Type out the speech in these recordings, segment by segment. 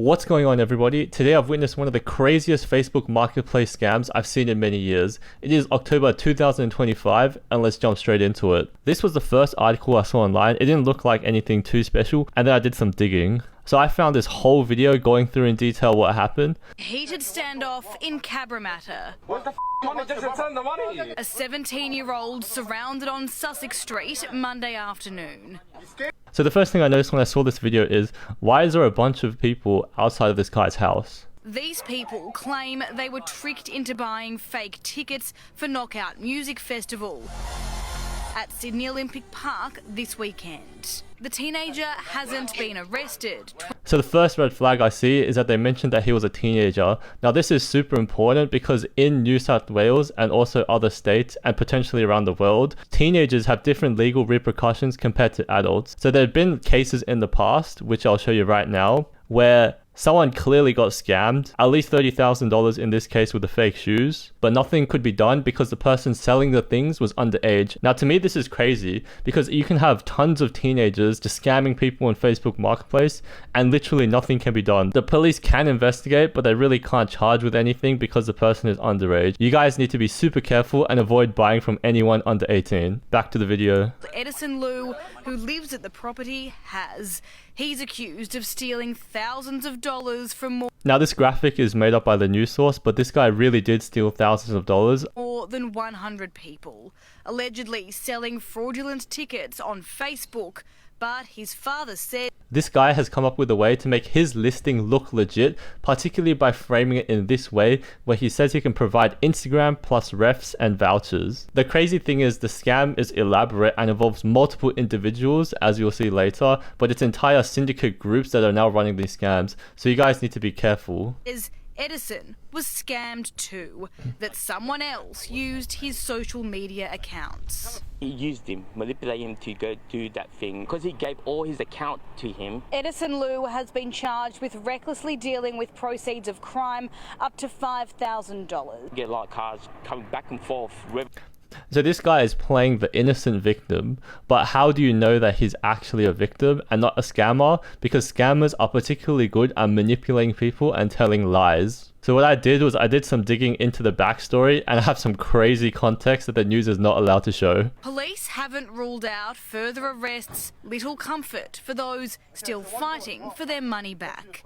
What's going on, everybody? Today I've witnessed one of the craziest Facebook marketplace scams I've seen in many years. It is October 2025 and let's jump straight into it. This was the first article I saw online. It didn't look like anything too special, and then I did some digging. So I found this whole video going through in detail what happened. Heated standoff in Cabramatta. What the money? Just return the money. A 17-year-old surrounded on Sussex Street Monday afternoon. So the first thing I noticed when I saw this video is, why is there a bunch of people outside of this guy's house? These people claim they were tricked into buying fake tickets for Knockout Music Festival at Sydney Olympic Park this weekend. The teenager hasn't been arrested. So the first red flag I see is that they mentioned that he was a teenager. Now this is super important because in New South Wales and also other states and potentially around the world, teenagers have different legal repercussions compared to adults. So there have been cases in the past, which I'll show you right now, where someone clearly got scammed, at least $30,000 in this case with the fake shoes, but nothing could be done because the person selling the things was underage. Now to me this is crazy because you can have tons of teenagers just scamming people on Facebook Marketplace and literally nothing can be done. The police can investigate, but they really can't charge with anything because the person is underage. You guys need to be super careful and avoid buying from anyone under 18. Back to the video. Edison Liu, who lives at the property, has. He's accused of stealing thousands of dollars from Now this graphic is made up by the news source, but this guy really did steal thousands of dollars. More than 100 people, allegedly selling fraudulent tickets on Facebook. But his father said this guy has come up with a way to make his listing look legit, particularly by framing it in this way, where he says he can provide Instagram plus refs and vouchers. The crazy thing is the scam is elaborate and involves multiple individuals, as you'll see later, but it's entire syndicate groups that are now running these scams. So you guys need to be careful. Edison was scammed too, that someone else used his social media accounts. He used him, manipulated him to go do that thing because he gave all his account to him. Edison Liu has been charged with recklessly dealing with proceeds of crime up to $5,000. Get a lot of cars coming back and forth. So this guy is playing the innocent victim, but how do you know that he's actually a victim and not a scammer? Because scammers are particularly good at manipulating people and telling lies. So what I did was I did some digging into the backstory and I have some crazy context that the news is not allowed to show. Police haven't ruled out further arrests. Little comfort for those still fighting for their money back.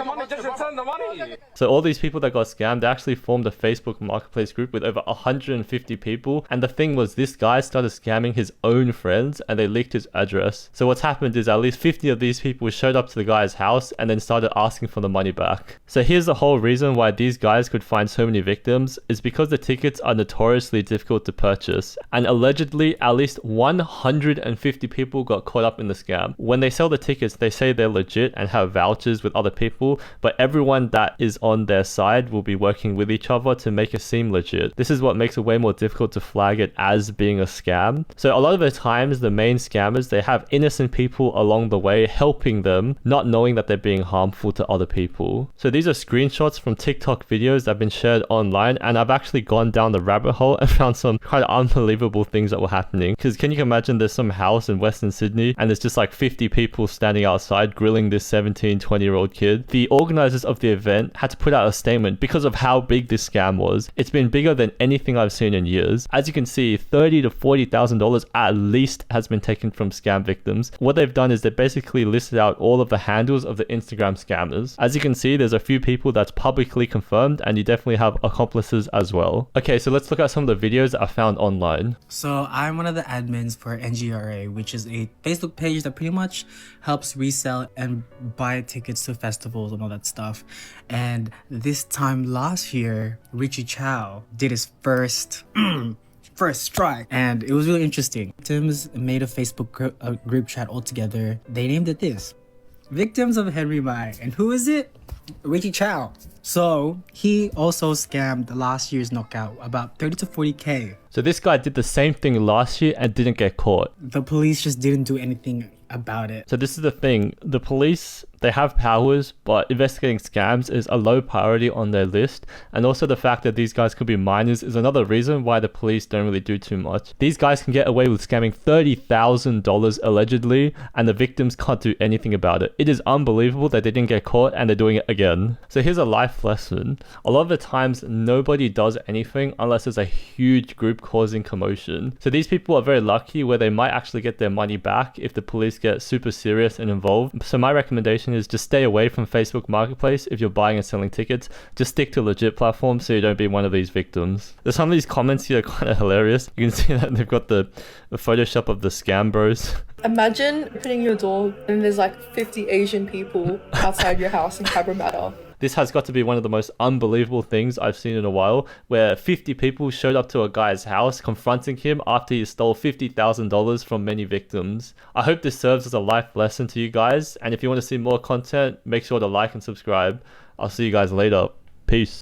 Money, just return the money. So all these people that got scammed, they actually formed a Facebook Marketplace group with over 150 people. And the thing was, this guy started scamming his own friends and they leaked his address. So what's happened is at least 50 of these people showed up to the guy's house and then started asking for the money back. So here's the whole reason why these guys could find so many victims is because the tickets are notoriously difficult to purchase. And allegedly, at least 150 people got caught up in the scam. When they sell the tickets, they say they're legit and have vouchers with other people, but everyone that is on their side will be working with each other to make it seem legit. This is what makes it way more difficult to flag it as being a scam. So a lot of the times the main scammers, they have innocent people along the way helping them, not knowing that they're being harmful to other people. So these are screenshots from TikTok videos that have been shared online, and I've actually gone down the rabbit hole and found some quite unbelievable things that were happening. Because can you imagine there's some house in Western Sydney and there's just like 50 people standing outside grilling this 17-20-year-old kid. The organizers of the event had to put out a statement because of how big this scam was. It's been bigger than anything I've seen in years. As you can see, $30,000 to $40,000 at least has been taken from scam victims. What they've done is they basically listed out all of the handles of the Instagram scammers. As you can see, there's a few people that's publicly confirmed, and you definitely have accomplices as well. Okay, so let's look at some of the videos that I found online. So I'm one of the admins for NGRA, which is a Facebook page that pretty much helps resell and buy tickets to festivals and all that stuff. And this time last year, Richie Chow did his first strike, and it was really interesting. Victims made a Facebook group chat all together. They named it this: Victims of Henry Mai. And who is it? Richie Chow. So he also scammed last year's knockout about 30 to 40k. So this guy did the same thing last year and didn't get caught. The police just didn't do anything about it. So this is the thing, the police, They have powers, but investigating scams is a low priority on their list, and also the fact that these guys could be minors is another reason why the police don't really do too much. These guys can get away with scamming $30,000 allegedly, and the victims can't do anything about it. It is unbelievable that they didn't get caught and they're doing it again. So here's a life lesson. A lot of the times nobody does anything unless there's a huge group causing commotion. So these people are very lucky where they might actually get their money back if the police get super serious and involved. So my recommendation is just stay away from Facebook Marketplace if you're buying and selling tickets. Just stick to legit platforms so you don't be one of these victims. There's some of these comments here are kind of hilarious. You can see that they've got the Photoshop of the scam bros. Imagine opening your door and there's like 50 Asian people outside your house in Cabramatta. This has got to be one of the most unbelievable things I've seen in a while, where 50 people showed up to a guy's house confronting him after he stole $50,000 from many victims. I hope this serves as a life lesson to you guys, and if you want to see more content, make sure to like and subscribe. I'll see you guys later. Peace.